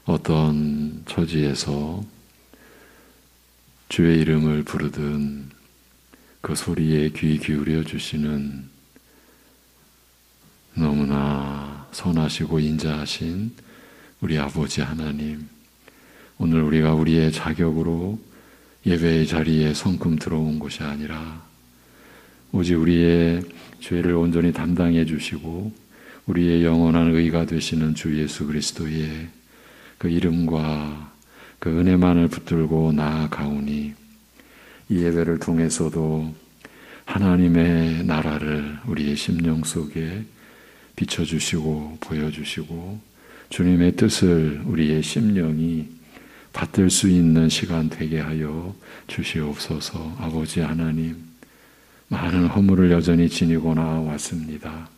어떤 처지에서 주의 이름을 부르든 그 소리에 귀 기울여 주시는 너무나 선하시고 인자하신 우리 아버지 하나님, 오늘 우리가 우리의 자격으로 예배의 자리에 성큼 들어온 것이 아니라 오직 우리의 죄를 온전히 담당해 주시고 우리의 영원한 의가 되시는 주 예수 그리스도의 그 이름과 그 은혜만을 붙들고 나아가오니 이 예배를 통해서도 하나님의 나라를 우리의 심령 속에 비춰주시고 보여주시고 주님의 뜻을 우리의 심령이 받들 수 있는 시간 되게 하여 주시옵소서. 아버지 하나님, 많은 허물을 여전히 지니고 나왔습니다.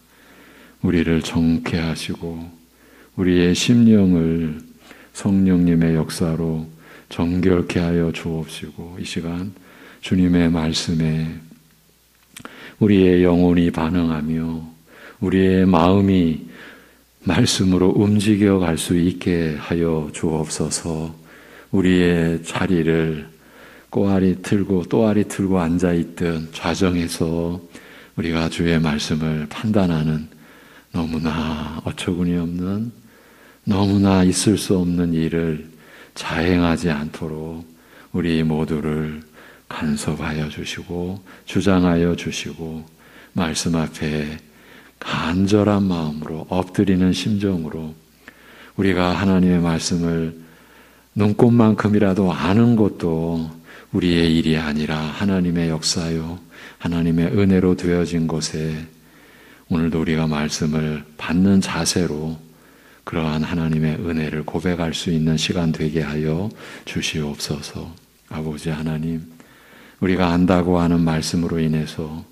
우리를 정케 하시고 우리의 심령을 성령님의 역사로 정결케 하여 주옵시고 이 시간 주님의 말씀에 우리의 영혼이 반응하며 우리의 마음이 말씀으로 움직여 갈 수 있게 하여 주옵소서. 우리의 자리를 꼬아리 틀고 또아리 틀고 앉아있던 좌정에서 우리가 주의 말씀을 판단하는 너무나 어처구니 없는 너무나 있을 수 없는 일을 자행하지 않도록 우리 모두를 간섭하여 주시고 주장하여 주시고 말씀 앞에 간절한 마음으로 엎드리는 심정으로 우리가 하나님의 말씀을 눈꽃만큼이라도 아는 것도 우리의 일이 아니라 하나님의 역사요 하나님의 은혜로 되어진 것에 오늘도 우리가 말씀을 받는 자세로 그러한 하나님의 은혜를 고백할 수 있는 시간 되게 하여 주시옵소서. 아버지 하나님, 우리가 안다고 하는 말씀으로 인해서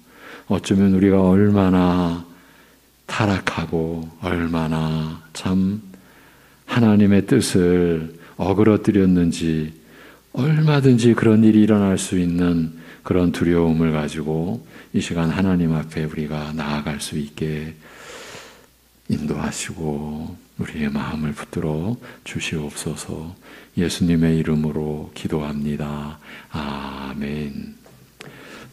어쩌면 우리가 얼마나 타락하고 얼마나 참 하나님의 뜻을 어그러뜨렸는지 얼마든지 그런 일이 일어날 수 있는 그런 두려움을 가지고 이 시간 하나님 앞에 우리가 나아갈 수 있게 인도하시고 우리의 마음을 붙들어 주시옵소서. 예수님의 이름으로 기도합니다. 아멘.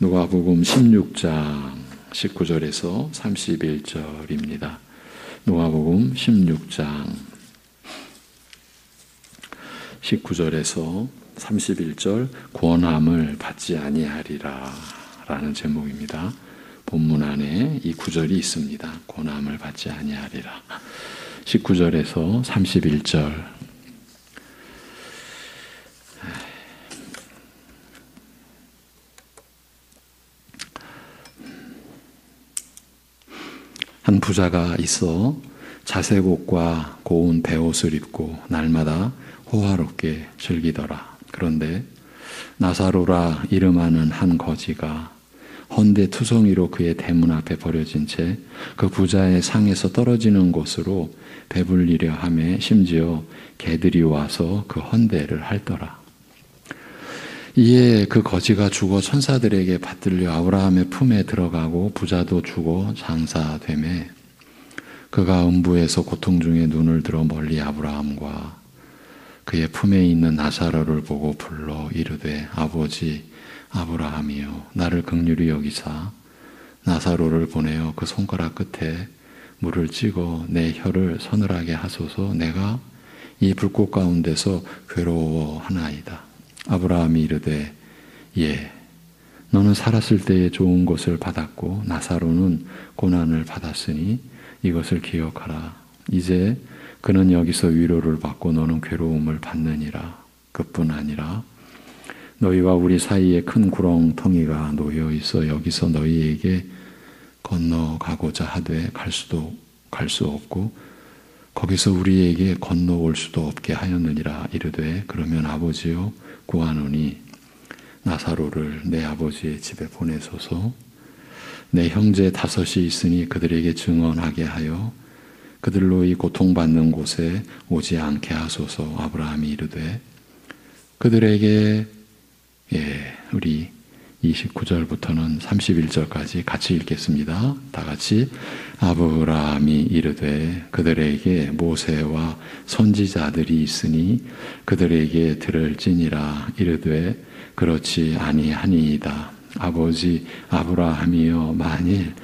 누가복음 16장 19절에서 31절입니다. 누가복음 16장 19절에서 31절 권함을 받지 아니하리라 라는 제목입니다. 본문 안에 이 구절이 있습니다. 권함을 받지 아니하리라. 19절에서 31절. 한 부자가 있어 자색 옷과 고운 베옷을 입고 날마다 호화롭게 즐기더라. 그런데 나사로라 이름하는 한 거지가 헌데 투성이로 그의 대문 앞에 버려진 채 그 부자의 상에서 떨어지는 곳으로 배불리려 하매 심지어 개들이 와서 그 헌대를 핥더라. 이에 그 거지가 죽어 천사들에게 받들려 아브라함의 품에 들어가고 부자도 죽어 장사되매 그가 음부에서 고통 중에 눈을 들어 멀리 아브라함과 그의 품에 있는 나사로를 보고 불러 이르되 아버지 아브라함이여 나를 긍휼히 여기사 나사로를 보내어 그 손가락 끝에 물을 찍어 내 혀를 서늘하게 하소서. 내가 이 불꽃 가운데서 괴로워하나이다. 아브라함이 이르되 예 너는 살았을 때에 좋은 것을 받았고 나사로는 고난을 받았으니 이것을 기억하라. 이제 그는 여기서 위로를 받고 너는 괴로움을 받느니라. 그뿐 아니라 너희와 우리 사이에 큰 구렁텅이가 놓여 있어 여기서 너희에게 건너가고자 하되 갈 수 없고 거기서 우리에게 건너올 수도 없게 하였느니라. 이르되 그러면 아버지여 구하노니 나사로를 내 아버지의 집에 보내소서. 내 형제 5이 있으니 그들에게 증언하게 하여 그들로 이 고통받는 곳에 오지 않게 하소서. 아브라함이 이르되 그들에게 우리 29절부터는 31절까지 같이 읽겠습니다. 다 같이. 아브라함이 이르되 그들에게 모세와 선지자들이 있으니 그들에게 들을지니라. 이르되 그렇지 아니하니이다. 아버지 아브라함이여, 만일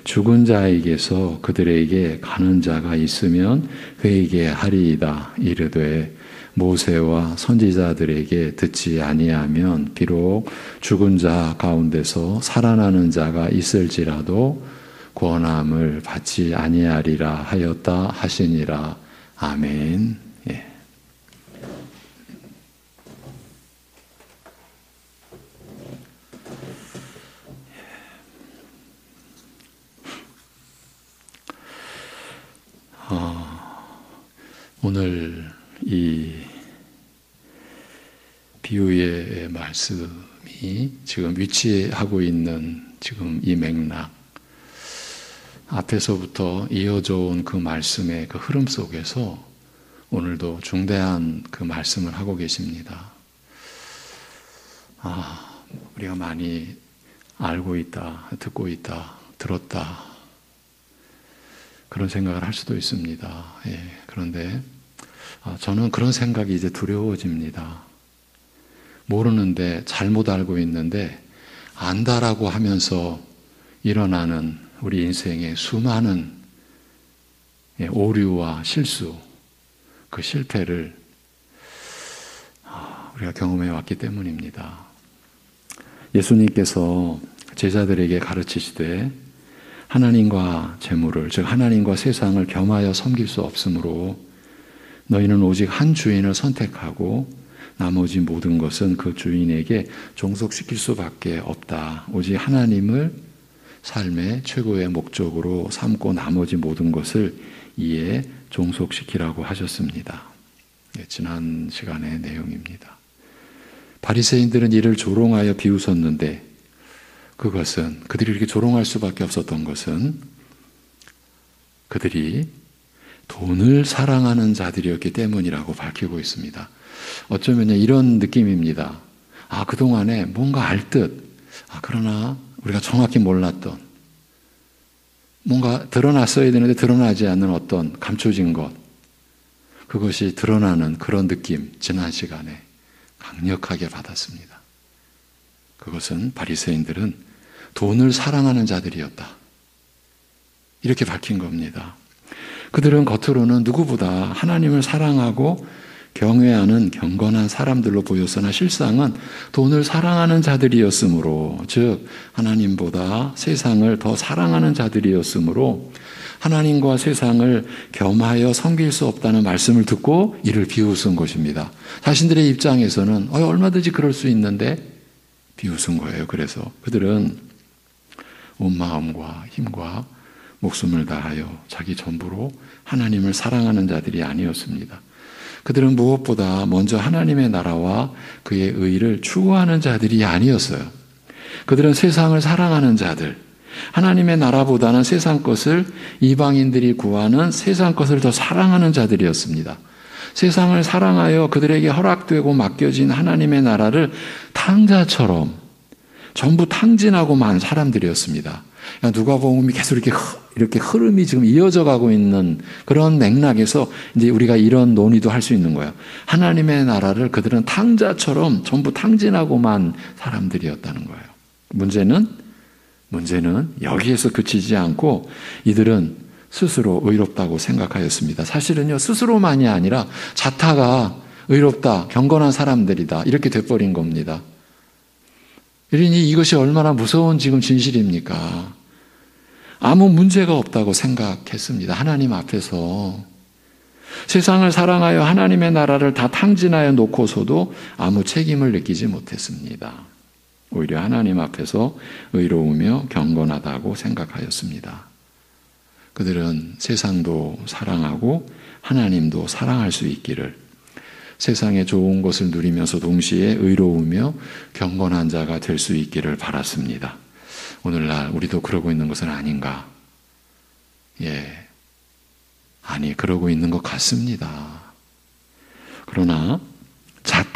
죽은 자에게서 그들에게 가는 자가 있으면 그에게 하리이다. 이르되 모세와 선지자들에게 듣지 아니하면 비록 죽은 자 가운데서 살아나는 자가 있을지라도 구원함을 받지 아니하리라 하였다 하시니라. 아멘. 예. 오늘 이 비유의 말씀이 지금 위치하고 있는 지금 이 맥락, 앞에서부터 이어져 온 그 말씀의 그 흐름 속에서 오늘도 중대한 그 말씀을 하고 계십니다. 우리가 많이 알고 있다, 듣고 있다, 들었다, 그런 생각을 할 수도 있습니다. 예, 그런데 저는 그런 생각이 이제 두려워집니다. 모르는데, 잘못 알고 있는데 안다라고 하면서 일어나는 우리 인생의 수많은 오류와 실수, 그 실패를 우리가 경험해 왔기 때문입니다. 예수님께서 제자들에게 가르치시되 하나님과 재물을, 즉 하나님과 세상을 겸하여 섬길 수 없으므로 너희는 오직 한 주인을 선택하고 나머지 모든 것은 그 주인에게 종속시킬 수밖에 없다. 오직 하나님을 삶의 최고의 목적으로 삼고 나머지 모든 것을 이에 종속시키라고 하셨습니다. 지난 시간의 내용입니다. 바리새인들은 이를 조롱하여 비웃었는데, 그것은, 그들이 이렇게 조롱할 수밖에 없었던 것은 그들이 돈을 사랑하는 자들이었기 때문이라고 밝히고 있습니다. 어쩌면 이런 느낌입니다. 그동안에 뭔가 알 듯, 그러나 우리가 정확히 몰랐던, 뭔가 드러났어야 되는데 드러나지 않는 어떤 감춰진 것, 그것이 드러나는 그런 느낌, 지난 시간에 강력하게 받았습니다. 그것은 바리새인들은 돈을 사랑하는 자들이었다, 이렇게 밝힌 겁니다. 그들은 겉으로는 누구보다 하나님을 사랑하고 경외하는 경건한 사람들로 보였으나 실상은 돈을 사랑하는 자들이었으므로, 즉 하나님보다 세상을 더 사랑하는 자들이었으므로 하나님과 세상을 겸하여 섬길 수 없다는 말씀을 듣고 이를 비웃은 것입니다. 자신들의 입장에서는 얼마든지 그럴 수 있는데 비웃은 거예요. 그래서 그들은 온 마음과 힘과 목숨을 다하여 자기 전부로 하나님을 사랑하는 자들이 아니었습니다. 그들은 무엇보다 먼저 하나님의 나라와 그의 의를 추구하는 자들이 아니었어요. 그들은 세상을 사랑하는 자들, 하나님의 나라보다는 세상 것을, 이방인들이 구하는 세상 것을 더 사랑하는 자들이었습니다. 세상을 사랑하여 그들에게 허락되고 맡겨진 하나님의 나라를 탕자처럼 전부 탕진하고 만 사람들이었습니다. 누가복음이 계속 이렇게 흐름이 지금 이어져 가고 있는 그런 맥락에서 이제 우리가 이런 논의도 할 수 있는 거예요. 하나님의 나라를 그들은 탕자처럼 전부 탕진하고만 사람들이었다는 거예요. 문제는 여기에서 그치지 않고 이들은 스스로 의롭다고 생각하였습니다. 사실은요, 스스로만이 아니라 자타가 의롭다, 경건한 사람들이다, 이렇게 돼버린 겁니다. 이러니 이것이 얼마나 무서운 지금 진실입니까? 아무 문제가 없다고 생각했습니다. 하나님 앞에서. 세상을 사랑하여 하나님의 나라를 다 탕진하여 놓고서도 아무 책임을 느끼지 못했습니다. 오히려 하나님 앞에서 의로우며 경건하다고 생각하였습니다. 그들은 세상도 사랑하고 하나님도 사랑할 수 있기를, 세상의 좋은 것을 누리면서 동시에 의로우며 경건한 자가 될 수 있기를 바랐습니다. 오늘날 우리도 그러고 있는 것은 아닌가? 그러고 있는 것 같습니다. 그러나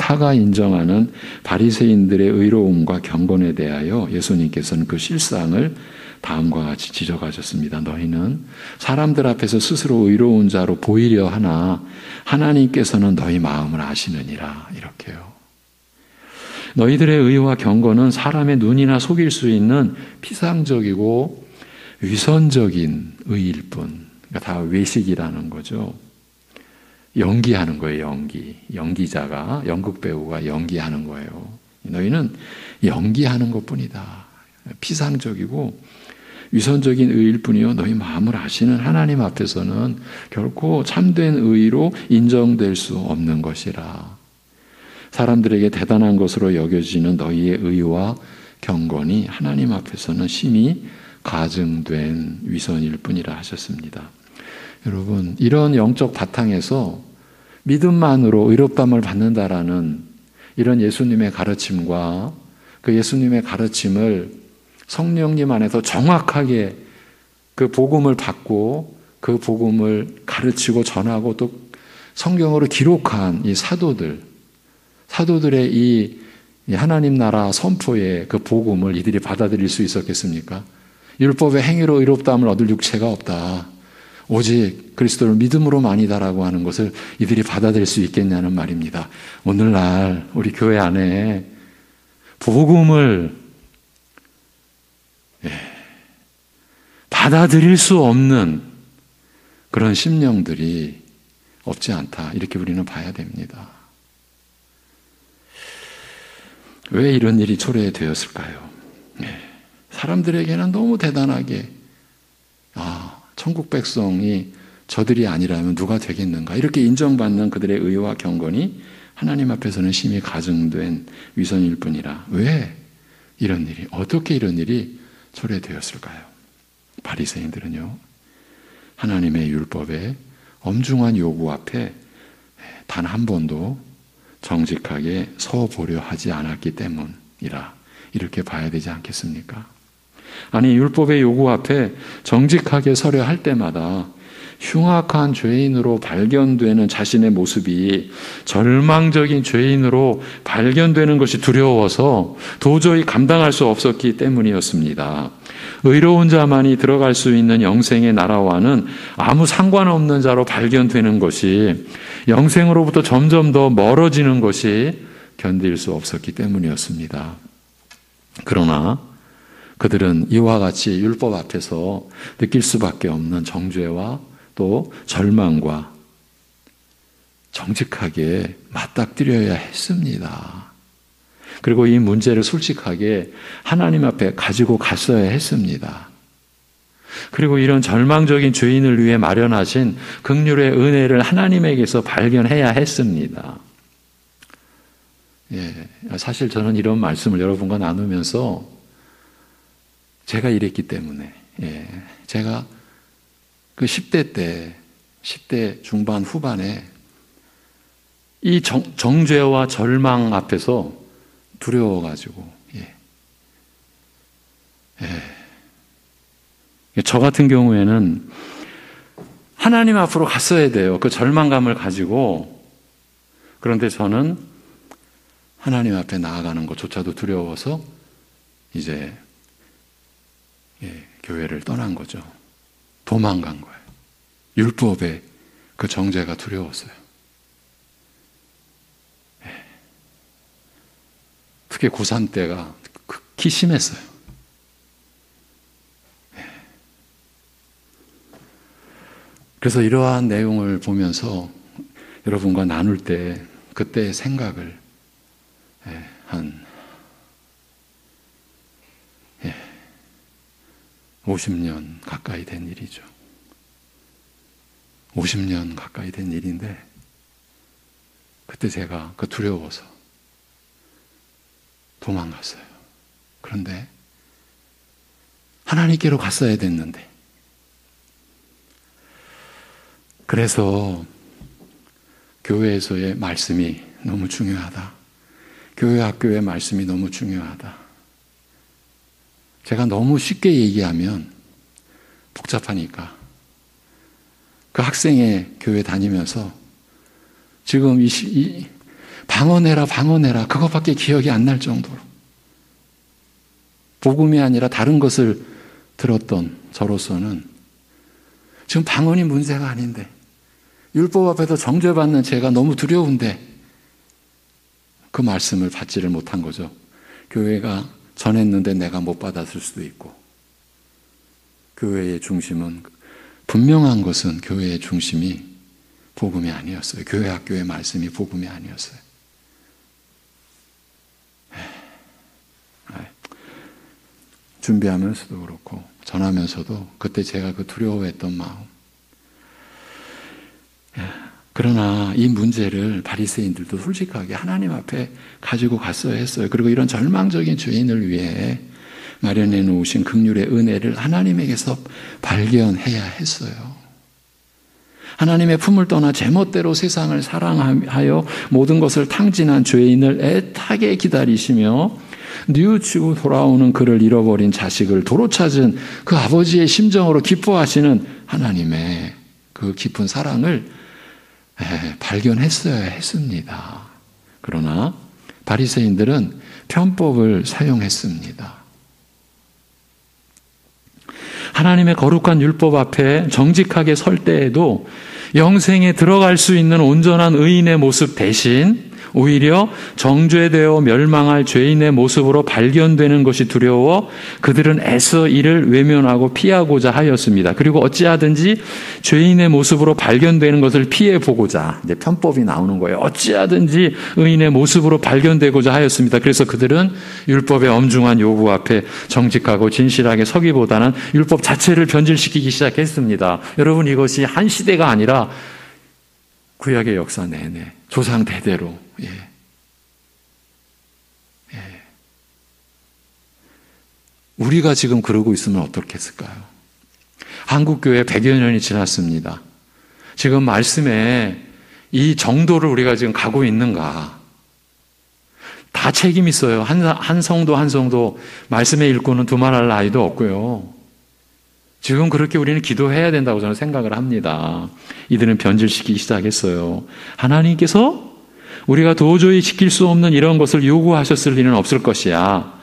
타가 인정하는 바리새인들의 의로움과 경건에 대하여 예수님께서는 그 실상을 다음과 같이 지적하셨습니다. 너희는 사람들 앞에서 스스로 의로운 자로 보이려 하나 하나님께서는 너희 마음을 아시느니라. 이렇게요. 너희들의 의와 경건은 사람의 눈이나 속일 수 있는 피상적이고 위선적인 의일 뿐. 그러니까 다 외식이라는 거죠. 연기하는 거예요. 연기자가, 연극 배우가 연기하는 거예요. 너희는 연기하는 것뿐이다. 피상적이고 위선적인 의일 뿐이요 너희 마음을 아시는 하나님 앞에서는 결코 참된 의로 인정될 수 없는 것이라. 사람들에게 대단한 것으로 여겨지는 너희의 의와 경건이 하나님 앞에서는 심히 가증된 위선일 뿐이라 하셨습니다. 여러분, 이런 영적 바탕에서 믿음만으로 의롭다함을 받는다라는 이런 예수님의 가르침과 그 예수님의 가르침을 성령님 안에서 정확하게 그 복음을 받고 그 복음을 가르치고 전하고 또 성경으로 기록한 이 사도들의 이 하나님 나라 선포의 그 복음을 이들이 받아들일 수 있었겠습니까? 율법의 행위로 의롭다함을 얻을 육체가 없다. 오직 그리스도를 믿음으로만이다라고 하는 것을 이들이 받아들일 수 있겠냐는 말입니다. 오늘날 우리 교회 안에 복음을 받아들일 수 없는 그런 심령들이 없지 않다. 이렇게 우리는 봐야 됩니다. 왜 이런 일이 초래되었을까요? 사람들에게는 너무 대단하게 천국 백성이 저들이 아니라면 누가 되겠는가 이렇게 인정받는 그들의 의와 경건이 하나님 앞에서는 심히 가증된 위선일 뿐이라. 왜 이런 일이, 어떻게 이런 일이 초래되었을까요? 바리새인들은요, 하나님의 율법의 엄중한 요구 앞에 단 한 번도 정직하게 서보려 하지 않았기 때문이라. 이렇게 봐야 되지 않겠습니까? 아니, 율법의 요구 앞에 정직하게 서려 할 때마다 흉악한 죄인으로 발견되는 자신의 모습이 절망적인 죄인으로 발견되는 것이 두려워서 도저히 감당할 수 없었기 때문이었습니다. 의로운 자만이 들어갈 수 있는 영생의 나라와는 아무 상관없는 자로 발견되는 것이 영생으로부터 점점 더 멀어지는 것이 견딜 수 없었기 때문이었습니다. 그러나 그들은 이와 같이 율법 앞에서 느낄 수밖에 없는 정죄와 또 절망과 정직하게 맞닥뜨려야 했습니다. 그리고 이 문제를 솔직하게 하나님 앞에 가지고 갔어야 했습니다. 그리고 이런 절망적인 죄인을 위해 마련하신 긍휼의 은혜를 하나님에게서 발견해야 했습니다. 사실 저는 이런 말씀을 여러분과 나누면서 제가 이랬기 때문에, 제가 그 10대 때, 10대 중반 후반에 이 정죄와 절망 앞에서 두려워가지고, 저 같은 경우에는 하나님 앞으로 갔어야 돼요. 그 절망감을 가지고. 그런데 저는 하나님 앞에 나아가는 것조차도 두려워서 이제 교회를 떠난 거죠. 도망간 거예요. 율법의 그 정죄가 두려웠어요. 특히 고3 때가 극히 심했어요. 그래서 이러한 내용을 보면서 여러분과 나눌 때 그때의 생각을 한 50년 가까이 된 일이죠. 50년 가까이 된 일인데 그때 제가 그 두려워서 도망갔어요. 그런데 하나님께로 갔어야 됐는데 그래서 교회에서의 말씀이 너무 중요하다. 교회 학교의 말씀이 너무 중요하다. 제가 너무 쉽게 얘기하면 복잡하니까 그 학생의 교회 다니면서 지금 방언해라 그것밖에 기억이 안 날 정도로 복음이 아니라 다른 것을 들었던 저로서는 지금 방언이 문제가 아닌데 율법 앞에서 정죄받는 제가 너무 두려운데 그 말씀을 받지를 못한 거죠. 교회가 전했는데 내가 못 받았을 수도 있고, 교회의 중심은, 분명한 것은 교회의 중심이 복음이 아니었어요. 교회 학교의 말씀이 복음이 아니었어요. 준비하면서도 그렇고 전하면서도 그때 제가 그 두려워했던 마음. 그러나 이 문제를 바리새인들도 솔직하게 하나님 앞에 가지고 갔어야 했어요. 그리고 이런 절망적인 죄인을 위해 마련해 놓으신 긍휼의 은혜를 하나님에게서 발견해야 했어요. 하나님의 품을 떠나 제멋대로 세상을 사랑하여 모든 것을 탕진한 죄인을 애타게 기다리시며 뉘우치고 돌아오는 그를 잃어버린 자식을 도로 찾은 그 아버지의 심정으로 기뻐하시는 하나님의 그 깊은 사랑을 발견했어야 했습니다. 그러나 바리새인들은 편법을 사용했습니다. 하나님의 거룩한 율법 앞에 정직하게 설 때에도 영생에 들어갈 수 있는 온전한 의인의 모습 대신 오히려 정죄되어 멸망할 죄인의 모습으로 발견되는 것이 두려워 그들은 애써 이를 외면하고 피하고자 하였습니다. 그리고 어찌하든지 죄인의 모습으로 발견되는 것을 피해보고자, 이제 편법이 나오는 거예요. 어찌하든지 의인의 모습으로 발견되고자 하였습니다. 그래서 그들은 율법의 엄중한 요구 앞에 정직하고 진실하게 서기보다는 율법 자체를 변질시키기 시작했습니다. 여러분, 이것이 한 시대가 아니라 구약의 역사 내내 조상 대대로 우리가 지금 그러고 있으면 어떻겠을까요? 한국교회 100여 년이 지났습니다. 지금 말씀에 이 정도를 우리가 지금 가고 있는가? 다 책임 있어요. 한 성도 말씀의 일꾼은 두말할 나이도 없고요. 지금 그렇게 우리는 기도해야 된다고 저는 생각을 합니다. 이들은 변질시키기 시작했어요. 하나님께서 우리가 도저히 지킬 수 없는 이런 것을 요구하셨을 리는 없을 것이야.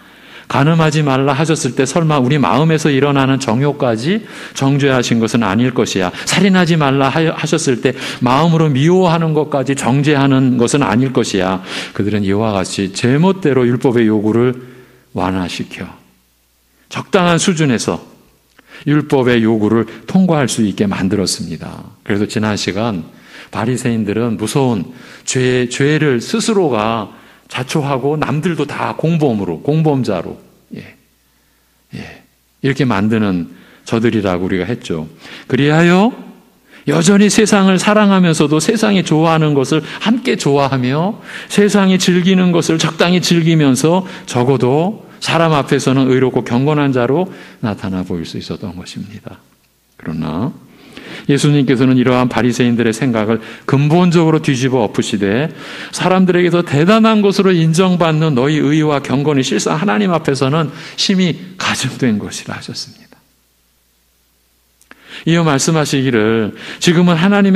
간음하지 말라 하셨을 때 설마 우리 마음에서 일어나는 정욕까지 정죄하신 것은 아닐 것이야. 살인하지 말라 하셨을 때 마음으로 미워하는 것까지 정죄하는 것은 아닐 것이야. 그들은 이와 같이 제멋대로 율법의 요구를 완화시켜 적당한 수준에서 율법의 요구를 통과할 수 있게 만들었습니다. 그래서 지난 시간 바리새인들은 무서운 죄를 스스로가 자초하고 남들도 다 공범자로 이렇게 만드는 저들이라고 우리가 했죠. 그리하여 여전히 세상을 사랑하면서도 세상이 좋아하는 것을 함께 좋아하며 세상이 즐기는 것을 적당히 즐기면서 적어도 사람 앞에서는 의롭고 경건한 자로 나타나 보일 수 있었던 것입니다. 그러나 예수님께서는 이러한 바리새인들의 생각을 근본적으로 뒤집어 엎으시되 사람들에게서 대단한 것으로 인정받는 너희 의와 경건이 실상 하나님 앞에서는 심히 가증된 것이라 하셨습니다. 이어 말씀하시기를 지금은 하나님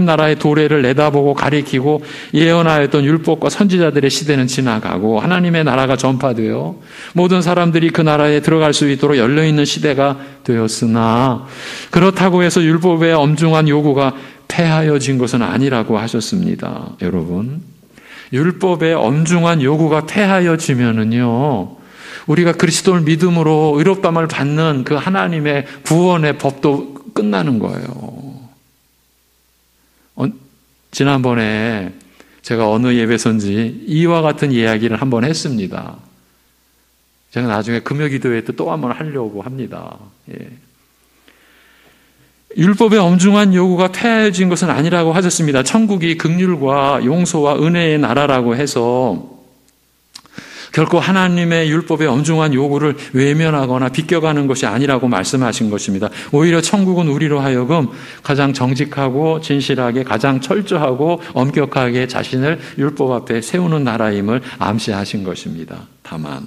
나라의 도래를 내다보고 가리키고 예언하였던 율법과 선지자들의 시대는 지나가고 하나님의 나라가 전파되어 모든 사람들이 그 나라에 들어갈 수 있도록 열려있는 시대가 되었으나 그렇다고 해서 율법의 엄중한 요구가 폐하여진 것은 아니라고 하셨습니다. 여러분, 율법의 엄중한 요구가 폐하여지면은요, 우리가 그리스도를 믿음으로 의롭다함을 받는 그 하나님의 구원의 법도 끝나는 거예요. 지난번에 제가 어느 예배선지 이와 같은 이야기를 한번 했습니다. 제가 나중에 금요기도회 때 또 한번 하려고 합니다. 율법의 엄중한 요구가 폐하여진 것은 아니라고 하셨습니다. 천국이 긍휼과 용서와 은혜의 나라라고 해서 결코 하나님의 율법의 엄중한 요구를 외면하거나 비껴가는 것이 아니라고 말씀하신 것입니다. 오히려 천국은 우리로 하여금 가장 정직하고 진실하게 가장 철저하고 엄격하게 자신을 율법 앞에 세우는 나라임을 암시하신 것입니다. 다만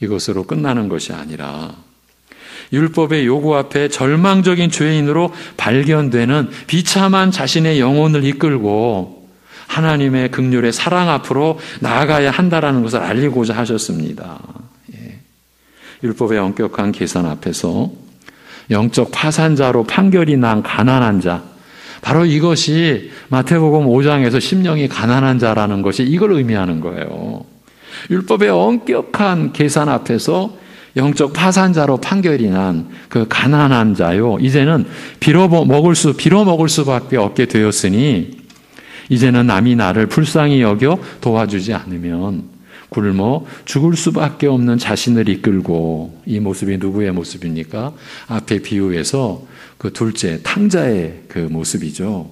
이것으로 끝나는 것이 아니라 율법의 요구 앞에 절망적인 죄인으로 발견되는 비참한 자신의 영혼을 이끌고 하나님의 긍휼의 사랑 앞으로 나아가야 한다라는 것을 알리고자 하셨습니다. 예. 율법의 엄격한 계산 앞에서 영적 파산자로 판결이 난 가난한 자, 바로 이것이 마태복음 5장에서 심령이 가난한 자라는 것이 이걸 의미하는 거예요. 율법의 엄격한 계산 앞에서 영적 파산자로 판결이 난 그 가난한 자요. 이제는 빌어먹을 수밖에 없게 되었으니 이제는 남이 나를 불쌍히 여겨 도와주지 않으면 굶어 죽을 수밖에 없는 자신을 이끌고, 이 모습이 누구의 모습입니까? 앞에 비유에서 그 둘째 탕자의 그 모습이죠.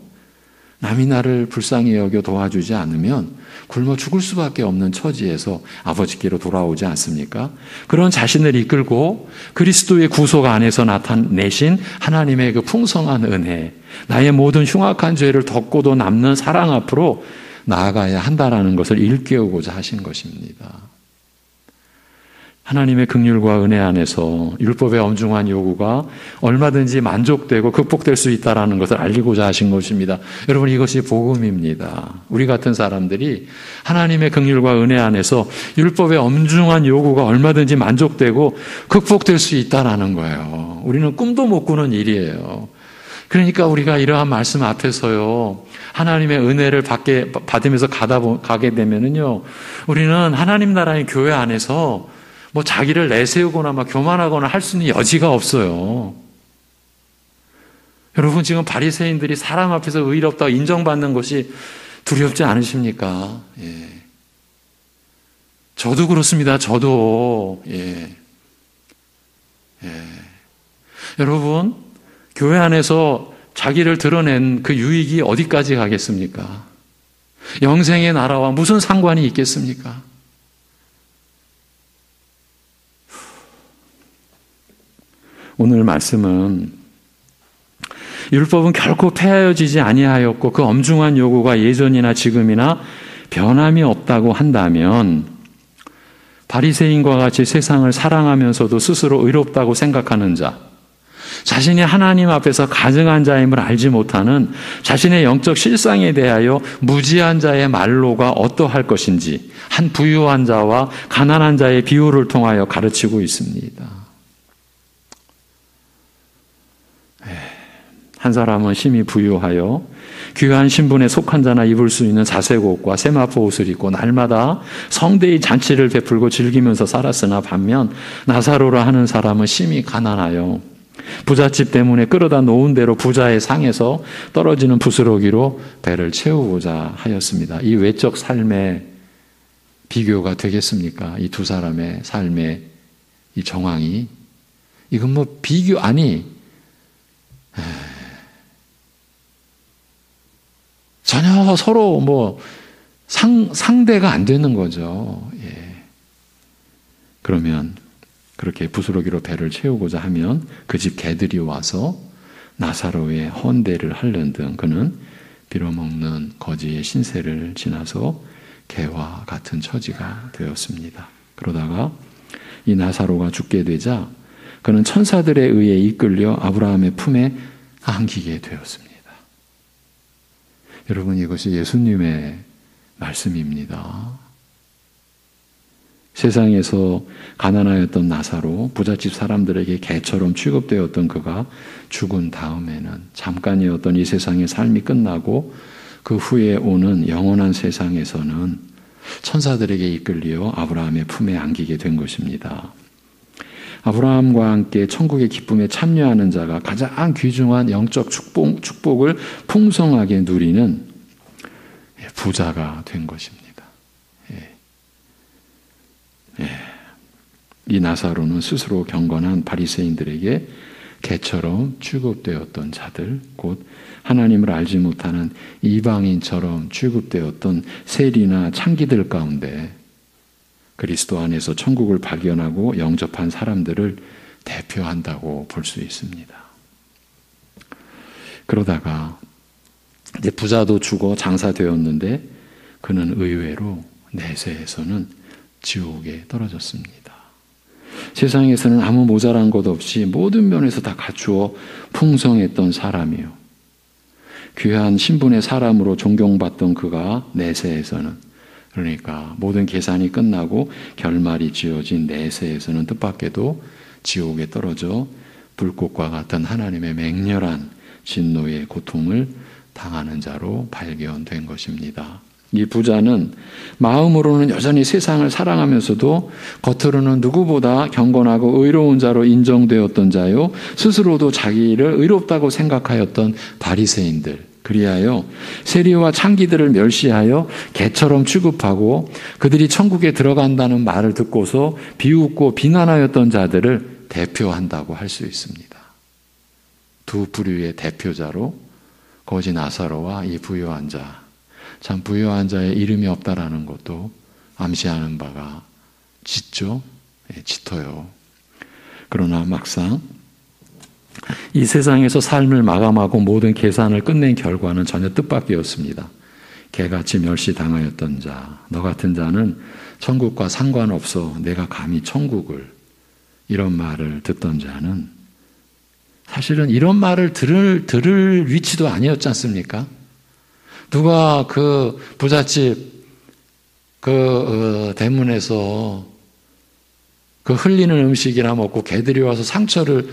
남이 나를 불쌍히 여겨 도와주지 않으면 굶어 죽을 수밖에 없는 처지에서 아버지께로 돌아오지 않습니까? 그런 자신을 이끌고 그리스도의 구속 안에서 나타내신 하나님의 그 풍성한 은혜, 나의 모든 흉악한 죄를 덮고도 남는 사랑 앞으로 나아가야 한다라는 것을 일깨우고자 하신 것입니다. 하나님의 긍휼과 은혜 안에서 율법의 엄중한 요구가 얼마든지 만족되고 극복될 수 있다는 것을 알리고자 하신 것입니다. 여러분, 이것이 복음입니다. 우리 같은 사람들이 하나님의 긍휼과 은혜 안에서 율법의 엄중한 요구가 얼마든지 만족되고 극복될 수 있다는 거예요. 우리는 꿈도 못 꾸는 일이에요. 그러니까 우리가 이러한 말씀 앞에서요, 하나님의 은혜를 받으면서 가게 되면은요, 우리는 하나님 나라의 교회 안에서 뭐 자기를 내세우거나 막 교만하거나 할 수 있는 여지가 없어요. 여러분, 지금 바리새인들이 사람 앞에서 의롭다고 인정받는 것이 두렵지 않으십니까? 예. 저도 그렇습니다. 저도. 예. 예. 여러분, 교회 안에서 자기를 드러낸 그 유익이 어디까지 가겠습니까? 영생의 나라와 무슨 상관이 있겠습니까? 오늘 말씀은 율법은 결코 폐하여지지 아니하였고 그 엄중한 요구가 예전이나 지금이나 변함이 없다고 한다면 바리새인과 같이 세상을 사랑하면서도 스스로 의롭다고 생각하는 자, 자신이 하나님 앞에서 가증한 자임을 알지 못하는 자신의 영적 실상에 대하여 무지한 자의 말로가 어떠할 것인지 한 부유한 자와 가난한 자의 비유를 통하여 가르치고 있습니다. 한 사람은 심히 부유하여 귀한 신분에 속한 자나 입을 수 있는 자색 옷과 세마포 옷을 입고 날마다 성대의 잔치를 베풀고 즐기면서 살았으나 반면 나사로라 하는 사람은 심히 가난하여 부잣집 때문에 끌어다 놓은 대로 부자의 상에서 떨어지는 부스러기로 배를 채우고자 하였습니다. 이 외적 삶의 비교가 되겠습니까? 이 두 사람의 삶의 이 정황이. 이건 뭐 비교 아니, 전혀 서로 뭐 상대가 안 되는 거죠. 예. 그러면 그렇게 부스러기로 배를 채우고자 하면 그 집 개들이 와서 나사로의 헌대를 하려는 등 그는 빌어먹는 거지의 신세를 지나서 개와 같은 처지가 되었습니다. 그러다가 이 나사로가 죽게 되자 그는 천사들에 의해 이끌려 아브라함의 품에 안기게 되었습니다. 여러분, 이것이 예수님의 말씀입니다. 세상에서 가난하였던 나사로, 부잣집 사람들에게 개처럼 취급되었던 그가 죽은 다음에는 잠깐이었던 이 세상의 삶이 끝나고 그 후에 오는 영원한 세상에서는 천사들에게 이끌려 아브라함의 품에 안기게 된 것입니다. 아브라함과 함께 천국의 기쁨에 참여하는 자가 가장 귀중한 영적 축복을 풍성하게 누리는 부자가 된 것입니다. 이 나사로는 스스로 경건한 바리새인들에게 개처럼 취급되었던 자들, 곧 하나님을 알지 못하는 이방인처럼 취급되었던 세리나 창기들 가운데 그리스도 안에서 천국을 발견하고 영접한 사람들을 대표한다고 볼 수 있습니다. 그러다가 이제 부자도 죽어 장사되었는데 그는 의외로 내세에서는 지옥에 떨어졌습니다. 세상에서는 아무 모자란 것 없이 모든 면에서 다 갖추어 풍성했던 사람이요. 귀한 신분의 사람으로 존경받던 그가 내세에서는, 그러니까 모든 계산이 끝나고 결말이 지어진 내세에서는 뜻밖에도 지옥에 떨어져 불꽃과 같은 하나님의 맹렬한 진노의 고통을 당하는 자로 발견된 것입니다. 이 부자는 마음으로는 여전히 세상을 사랑하면서도 겉으로는 누구보다 경건하고 의로운 자로 인정되었던 자요, 스스로도 자기를 의롭다고 생각하였던 바리새인들, 그리하여 세리와 창기들을 멸시하여 개처럼 취급하고 그들이 천국에 들어간다는 말을 듣고서 비웃고 비난하였던 자들을 대표한다고 할 수 있습니다. 두 부류의 대표자로 거지 나사로와 이 부유한 자, 참 부유한 자의 이름이 없다라는 것도 암시하는 바가 짙죠? 짙어요. 그러나 막상 이 세상에서 삶을 마감하고 모든 계산을 끝낸 결과는 전혀 뜻밖이었습니다. 개같이 멸시당하였던 자, 너 같은 자는 천국과 상관없어 내가 감히 천국을, 이런 말을 듣던 자는 사실은 이런 말을 들을 위치도 아니었지 않습니까? 누가 그 부잣집 대문에서 그 흘리는 음식이나 먹고 개들이 와서 상처를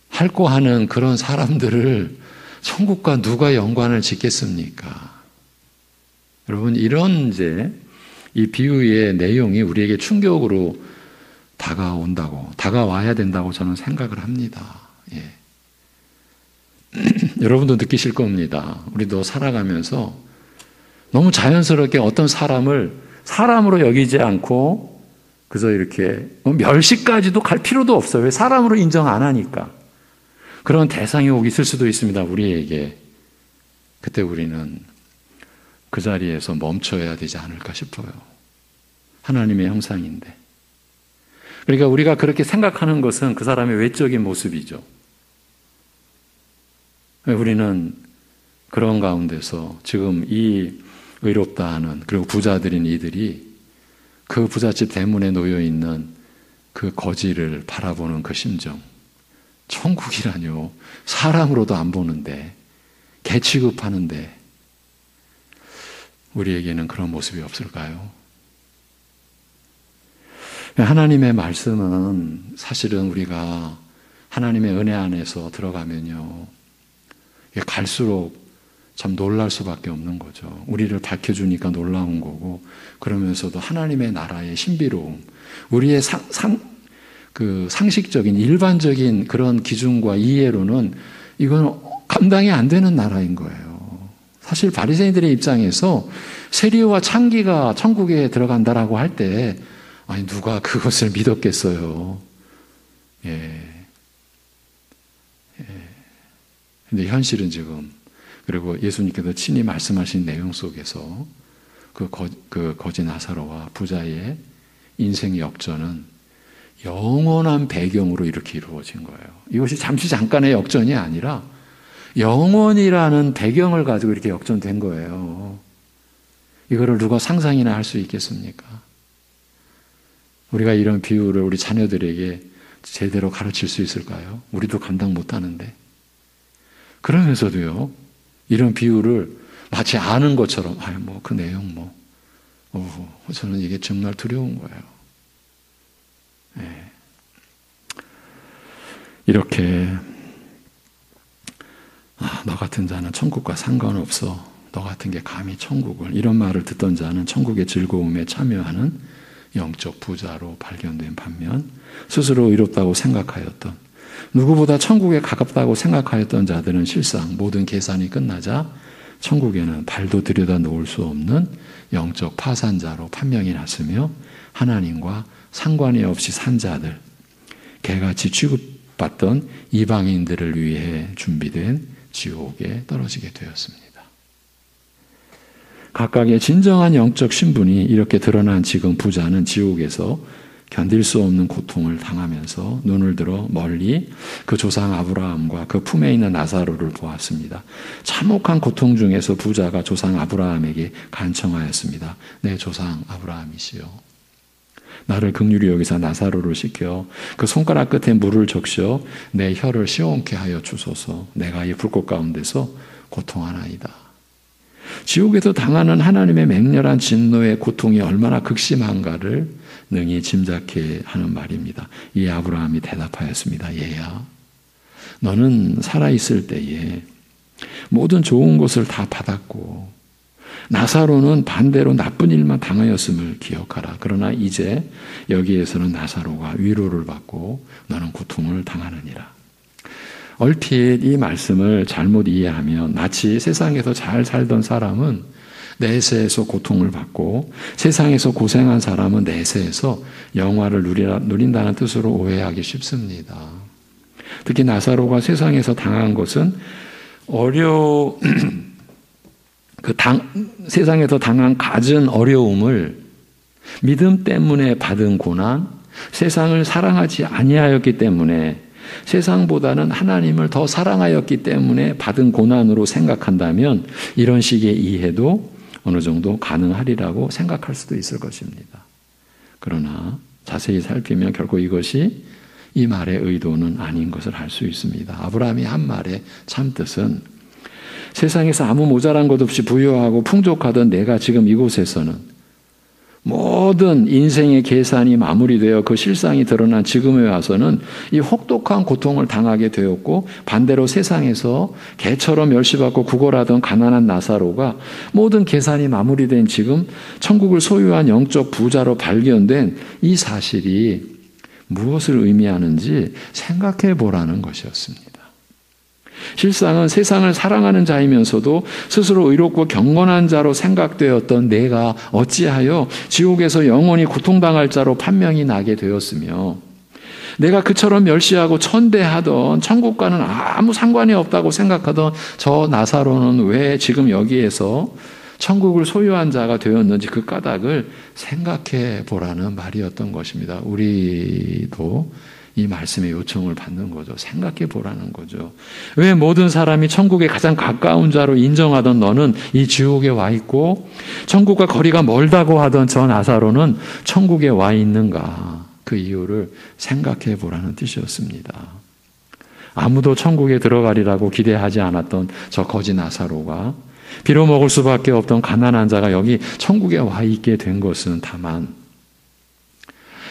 핥고 하는 그런 사람들을 천국과 누가 연관을 짓겠습니까? 여러분, 이런 이 비유의 내용이 우리에게 충격으로 다가와야 된다고 저는 생각을 합니다. 예. 여러분도 느끼실 겁니다. 우리도 살아가면서 너무 자연스럽게 어떤 사람을 사람으로 여기지 않고 그래서 이렇게 멸시까지도 갈 필요도 없어요. 왜? 사람으로 인정 안 하니까. 그런 대상이 오기 있을 수도 있습니다, 우리에게. 그때 우리는 그 자리에서 멈춰야 되지 않을까 싶어요. 하나님의 형상인데. 그러니까 우리가 그렇게 생각하는 것은 그 사람의 외적인 모습이죠. 우리는 그런 가운데서 지금 이 의롭다 하는, 그리고 부자들인 이들이 그 부잣집 대문에 놓여 있는 그 거지를 바라보는 그 심정, 천국이라뇨. 사람으로도 안 보는데, 개 취급하는데 우리에게는 그런 모습이 없을까요? 하나님의 말씀은 사실은 우리가 하나님의 은혜 안에서 들어가면요, 갈수록 참 놀랄 수밖에 없는 거죠. 우리를 밝혀주니까 놀라운 거고, 그러면서도 하나님의 나라의 신비로움, 우리의 상식적인 일반적인 그런 기준과 이해로는 이건 감당이 안 되는 나라인 거예요. 사실 바리새인들의 입장에서 세리와 창기가 천국에 들어간다라고 할 때 아니 누가 그것을 믿었겠어요. 근데 현실은 지금, 그리고 예수님께서 친히 말씀하신 내용 속에서 그 거지 나사로와 부자의 인생 역전은 영원한 배경으로 이렇게 이루어진 거예요. 이것이 잠깐의 역전이 아니라 영원이라는 배경을 가지고 이렇게 역전된 거예요. 이거를 누가 상상이나 할 수 있겠습니까? 우리가 이런 비유를 우리 자녀들에게 제대로 가르칠 수 있을까요? 우리도 감당 못하는데. 그러면서도요, 이런 비유를 마치 아는 것처럼, 그 내용 저는 이게 정말 두려운 거예요. 이렇게 너 같은 자는 천국과 상관없어, 너 같은 게 감히 천국을, 이런 말을 듣던 자는 천국의 즐거움에 참여하는 영적 부자로 발견된 반면, 스스로 의롭다고 생각하였던, 누구보다 천국에 가깝다고 생각하였던 자들은 실상 모든 계산이 끝나자 천국에는 발도 들여다 놓을 수 없는 영적 파산자로 판명이 났으며, 하나님과 상관이 없이 산 자들, 개같이 취급받던 이방인들을 위해 준비된 지옥에 떨어지게 되었습니다. 각각의 진정한 영적 신분이 이렇게 드러난 지금 부자는 지옥에서 견딜 수 없는 고통을 당하면서 눈을 들어 멀리 그 조상 아브라함과 그 품에 있는 나사로를 보았습니다. 참혹한 고통 중에서 부자가 조상 아브라함에게 간청하였습니다. 내 조상 아브라함이시여, 나를 긍휼히 여기사 나사로를 시켜 그 손가락 끝에 물을 적셔 내 혀를 시원케 하여 주소서. 내가 이 불꽃 가운데서 고통하나이다. 지옥에서 당하는 하나님의 맹렬한 진노의 고통이 얼마나 극심한가를 능히 짐작케 하는 말입니다. 이 아브라함이 대답하였습니다. 얘야, 너는 살아있을 때에 모든 좋은 것을 다 받았고 나사로는 반대로 나쁜 일만 당하였음을 기억하라. 그러나 이제 여기에서는 나사로가 위로를 받고 너는 고통을 당하느니라. 얼핏 이 말씀을 잘못 이해하면 마치 세상에서 잘 살던 사람은 내세에서 고통을 받고 세상에서 고생한 사람은 내세에서 영화를 누린다는 뜻으로 오해하기 쉽습니다. 특히 나사로가 세상에서 당한 것은 세상에서 당한 갖은 어려움을 믿음 때문에 받은 고난, 세상을 사랑하지 아니하였기 때문에 세상보다는 하나님을 더 사랑하였기 때문에 받은 고난으로 생각한다면 이런 식의 이해도 어느 정도 가능하리라고 생각할 수도 있을 것입니다. 그러나 자세히 살피면 결코 이것이 이 말의 의도는 아닌 것을 알 수 있습니다. 아브라함이 한 말의 참뜻은 세상에서 아무 모자란 것 없이 부유하고 풍족하던 내가 지금 이곳에서는 모든 인생의 계산이 마무리되어 그 실상이 드러난 지금에 와서는 이 혹독한 고통을 당하게 되었고 반대로 세상에서 개처럼 멸시받고 구걸하던 가난한 나사로가 모든 계산이 마무리된 지금 천국을 소유한 영적 부자로 발견된 이 사실이 무엇을 의미하는지 생각해 보라는 것이었습니다. 실상은 세상을 사랑하는 자이면서도 스스로 의롭고 경건한 자로 생각되었던 내가 어찌하여 지옥에서 영원히 고통당할 자로 판명이 나게 되었으며 내가 그처럼 멸시하고 천대하던 천국과는 아무 상관이 없다고 생각하던 저 나사로는 왜 지금 여기에서 천국을 소유한 자가 되었는지 그 까닭을 생각해 보라는 말이었던 것입니다. 우리도 이 말씀의 요청을 받는 거죠. 생각해 보라는 거죠. 왜 모든 사람이 천국에 가장 가까운 자로 인정하던 너는 이 지옥에 와 있고 천국과 거리가 멀다고 하던 저 나사로는 천국에 와 있는가? 그 이유를 생각해 보라는 뜻이었습니다. 아무도 천국에 들어가리라고 기대하지 않았던 저 거지 나사로가 비로 먹을 수밖에 없던 가난한 자가 여기 천국에 와 있게 된 것은 다만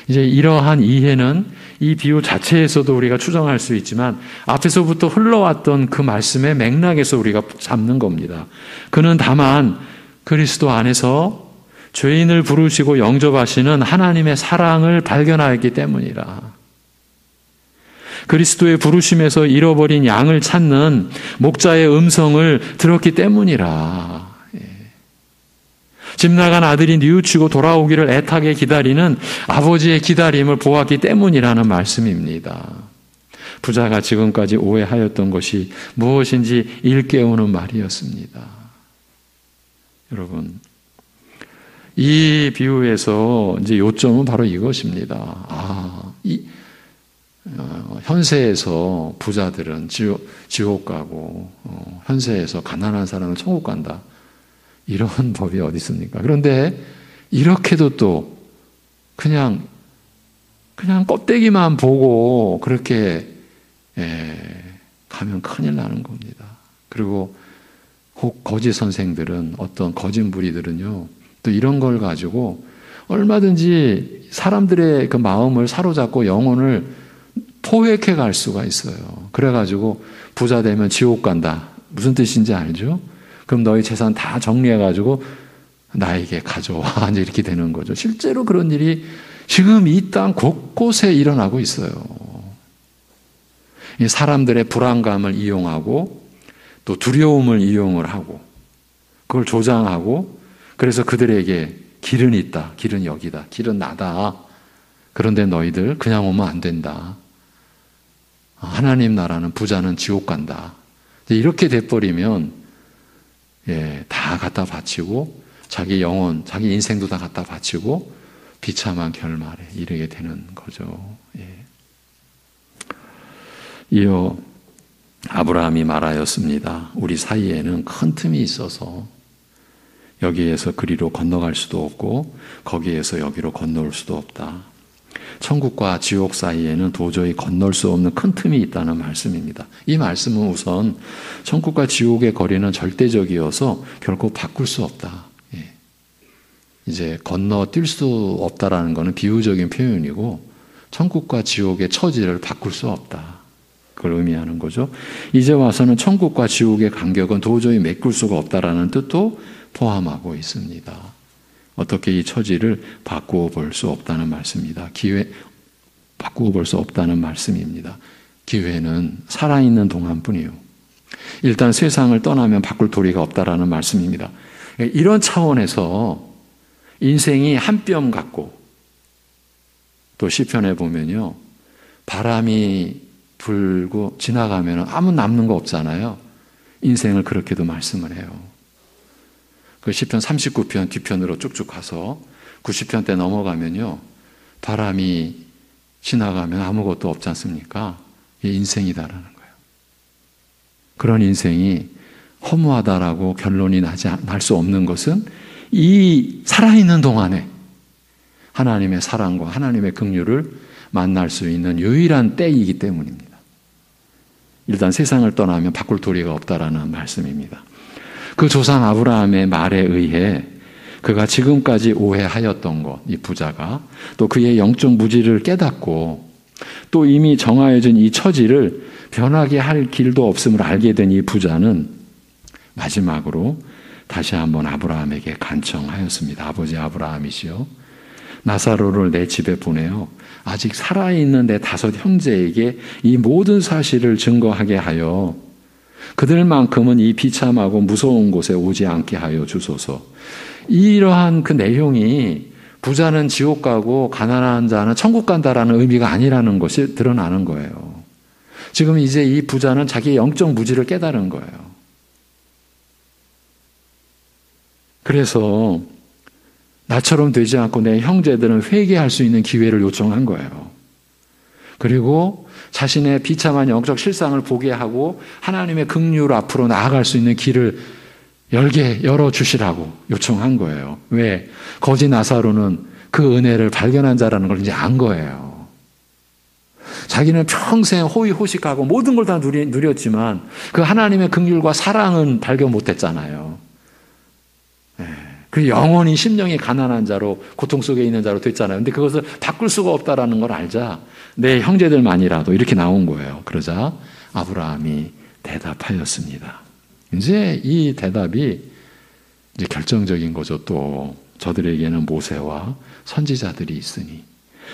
이제 이러한 이해는 이 비유 자체에서도 우리가 추정할 수 있지만 앞에서부터 흘러왔던 그 말씀의 맥락에서 우리가 잡는 겁니다. 그는 다만 그리스도 안에서 죄인을 부르시고 영접하시는 하나님의 사랑을 발견하였기 때문이라. 그리스도의 부르심에서 잃어버린 양을 찾는 목자의 음성을 들었기 때문이라. 집 나간 아들이 뉘우치고 돌아오기를 애타게 기다리는 아버지의 기다림을 보았기 때문이라는 말씀입니다. 부자가 지금까지 오해하였던 것이 무엇인지 일깨우는 말이었습니다. 여러분, 이 비유에서 이제 요점은 바로 이것입니다. 현세에서 부자들은 지옥 가고 현세에서 가난한 사람은 천국 간다. 이런 법이 어디 있습니까? 그런데 이렇게도 또 그냥 껍데기만 보고 그렇게 가면 큰일 나는 겁니다. 그리고 혹 거짓 선생들은 어떤 거짓 무리들은요 또 이런 걸 가지고 얼마든지 사람들의 그 마음을 사로잡고 영혼을 포획해 갈 수가 있어요. 그래가지고 부자 되면 지옥 간다. 무슨 뜻인지 알죠? 그럼 너희 재산 다 정리해가지고 나에게 가져와. 이제 이렇게 되는 거죠. 실제로 그런 일이 지금 이 땅 곳곳에 일어나고 있어요. 사람들의 불안감을 이용하고 또 두려움을 이용을 하고 그걸 조장하고 그래서 그들에게 길은 있다. 길은 여기다. 길은 나다. 그런데 너희들 그냥 오면 안 된다. 하나님 나라는 부자는 지옥 간다. 이렇게 돼버리면 다 갖다 바치고 자기 영혼, 자기 인생도 다 갖다 바치고 비참한 결말에 이르게 되는 거죠. 이어 아브라함이 말하였습니다. 우리 사이에는 큰 틈이 있어서 여기에서 그리로 건너갈 수도 없고 거기에서 여기로 건너올 수도 없다. 천국과 지옥 사이에는 도저히 건널 수 없는 큰 틈이 있다는 말씀입니다. 이 말씀은 우선 천국과 지옥의 거리는 절대적이어서 결코 바꿀 수 없다. 이제 건너뛸 수 없다라는 것은 비유적인 표현이고 천국과 지옥의 처지를 바꿀 수 없다. 그걸 의미하는 거죠. 이제 와서는 천국과 지옥의 간격은 도저히 메꿀 수가 없다라는 뜻도 포함하고 있습니다. 어떻게 이 처지를 바꾸어 볼 수 없다는 말씀입니다. 바꾸어 볼 수 없다는 말씀입니다. 기회는 살아있는 동안뿐이요. 일단 세상을 떠나면 바꿀 도리가 없다라는 말씀입니다. 이런 차원에서 인생이 한 뼘 같고, 또 시편에 보면요, 바람이 불고 지나가면 아무 남는 거 없잖아요. 인생을 그렇게도 말씀을 해요. 그 시편 39편 뒤편으로 쭉쭉 가서 90편 때 넘어가면요, 바람이 지나가면 아무것도 없지 않습니까? 이게 인생이다라는 거예요. 그런 인생이 허무하다라고 결론이 날 수 없는 것은 이 살아있는 동안에 하나님의 사랑과 하나님의 긍휼을 만날 수 있는 유일한 때이기 때문입니다. 일단 세상을 떠나면 바꿀 도리가 없다라는 말씀입니다. 그 조상 아브라함의 말에 의해 그가 지금까지 오해하였던 것, 이 부자가 또 그의 영적 무지를 깨닫고 또 이미 정하여진 이 처지를 변하게 할 길도 없음을 알게 된 이 부자는 마지막으로 다시 한번 아브라함에게 간청하였습니다. 아버지 아브라함이시여, 나사로를 내 집에 보내어 아직 살아있는 내 5 형제에게 이 모든 사실을 증거하게 하여 그들만큼은 이 비참하고 무서운 곳에 오지 않게 하여 주소서. 이러한 그 내용이 부자는 지옥 가고 가난한 자는 천국 간다라는 의미가 아니라는 것이 드러나는 거예요. 지금 이제 이 부자는 자기의 영적 무지를 깨달은 거예요. 그래서 나처럼 되지 않고 내 형제들은 회개할 수 있는 기회를 요청한 거예요. 그리고 자신의 비참한 영적 실상을 보게 하고 하나님의 긍휼 앞으로 나아갈 수 있는 길을 열어주시라고 요청한 거예요. 왜? 거지 나사로는 그 은혜를 발견한 자라는 걸 이제 안 거예요. 자기는 평생 호의호식하고 모든 걸 다 누렸지만 그 하나님의 긍휼과 사랑은 발견 못했잖아요. 그 영원히 심령이 가난한 자로 고통 속에 있는 자로 됐잖아요. 근데 그것을 바꿀 수가 없다라는 걸 알자 내 형제들만이라도 이렇게 나온 거예요. 그러자 아브라함이 대답하였습니다. 이제 이 대답이 이제 결정적인 거죠. 또 저들에게는 모세와 선지자들이 있으니,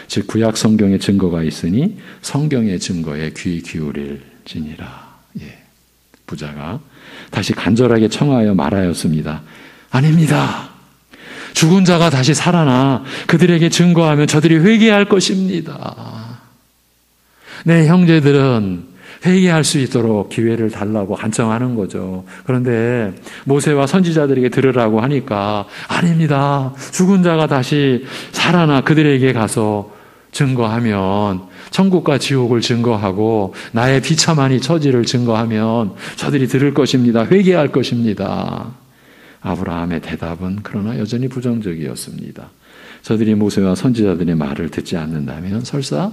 즉 구약 성경의 증거가 있으니 성경의 증거에 귀 기울일지니라. 부자가 다시 간절하게 청하여 말하였습니다. 아닙니다. 죽은 자가 다시 살아나 그들에게 증거하면 저들이 회개할 것입니다. 내 형제들은 회개할 수 있도록 기회를 달라고 간청하는 거죠. 그런데 모세와 선지자들에게 들으라고 하니까 아닙니다. 죽은 자가 다시 살아나 그들에게 가서 증거하면, 천국과 지옥을 증거하고 나의 비참한 이 처지를 증거하면 저들이 들을 것입니다. 회개할 것입니다. 아브라함의 대답은 그러나 여전히 부정적이었습니다. 저들이 모세와 선지자들의 말을 듣지 않는다면 설사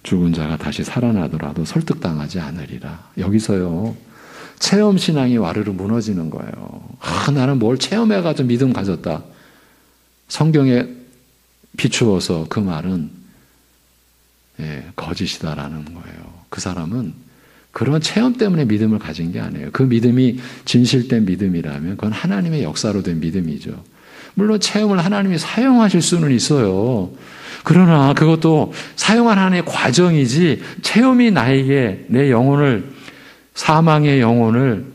죽은 자가 다시 살아나더라도 설득당하지 않으리라. 여기서요, 체험신앙이 와르르 무너지는 거예요. 나는 뭘 체험해가지고 믿음 가졌다. 성경에 비추어서 그 말은 거짓이다라는 거예요. 그 사람은 그런 체험 때문에 믿음을 가진 게 아니에요. 그 믿음이 진실된 믿음이라면 그건 하나님의 역사로 된 믿음이죠. 물론 체험을 하나님이 사용하실 수는 있어요. 그러나 그것도 사용한 하나님의 과정이지 체험이 나에게 내 영혼을, 사망의 영혼을